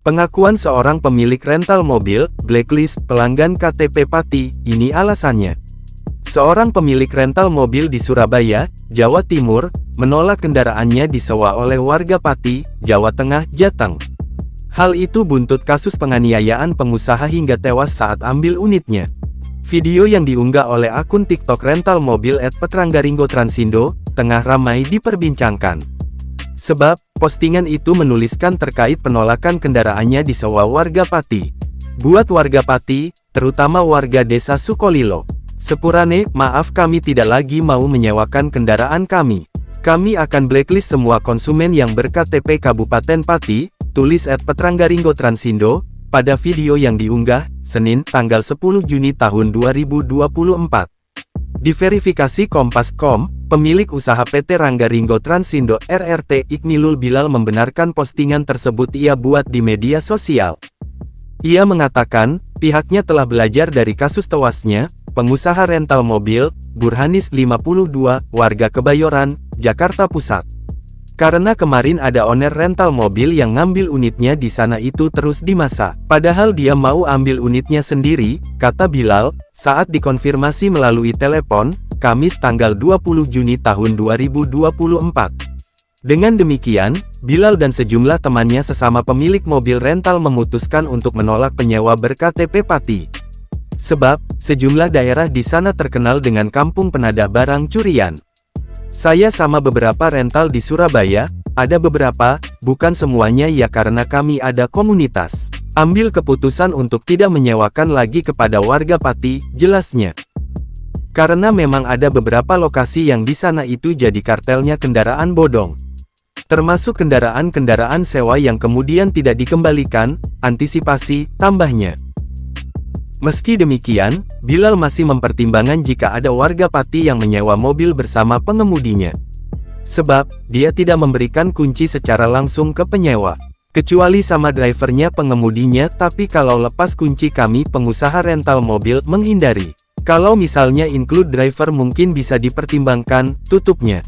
Pengakuan seorang pemilik rental mobil, blacklist pelanggan KTP Pati, ini alasannya. Seorang pemilik rental mobil di Surabaya, Jawa Timur, menolak kendaraannya disewa oleh warga Pati, Jawa Tengah, Jateng. Hal itu buntut kasus penganiayaan pengusaha hingga tewas saat ambil unitnya. Video yang diunggah oleh akun TikTok rental mobil @petranggaringgo_transindo, tengah ramai diperbincangkan. Sebab, postingan itu menuliskan terkait penolakan kendaraannya disewa warga Pati. Buat warga Pati, terutama warga desa Sukolilo, sepurane, maaf kami tidak lagi mau menyewakan kendaraan kami. Kami akan blacklist semua konsumen yang ber-KTP Kabupaten Pati, tulis @petranggaringgo_transindo, pada video yang diunggah, Senin, tanggal 10 Juni tahun 2024. Diverifikasi Kompas.com, pemilik usaha PT Ranggaringgo Transindo RRT Iqnilul Bilal membenarkan postingan tersebut ia buat di media sosial. Ia mengatakan, pihaknya telah belajar dari kasus tewasnya pengusaha rental mobil, Burhanis 52, warga Kebayoran, Jakarta Pusat. Karena kemarin ada owner rental mobil yang ngambil unitnya di sana itu terus dimasak. Padahal dia mau ambil unitnya sendiri, kata Bilal, saat dikonfirmasi melalui telepon, Kamis tanggal 20 Juni tahun 2024. Dengan demikian, Bilal dan sejumlah temannya sesama pemilik mobil rental memutuskan untuk menolak penyewa ber-KTP Pati. Sebab, sejumlah daerah di sana terkenal dengan kampung penadah barang curian. Saya sama beberapa rental di Surabaya, ada beberapa, bukan semuanya ya karena kami ada komunitas. Ambil keputusan untuk tidak menyewakan lagi kepada warga Pati, jelasnya. Karena memang ada beberapa lokasi yang di sana itu jadi kartelnya kendaraan bodong. Termasuk kendaraan-kendaraan sewa yang kemudian tidak dikembalikan, antisipasi, tambahnya. Meski demikian, Bilal masih mempertimbangkan jika ada warga Pati yang menyewa mobil bersama pengemudinya. Sebab, dia tidak memberikan kunci secara langsung ke penyewa. Kecuali sama drivernya pengemudinya, tapi kalau lepas kunci kami pengusaha rental mobil menghindari. Kalau misalnya include driver mungkin bisa dipertimbangkan, tutupnya.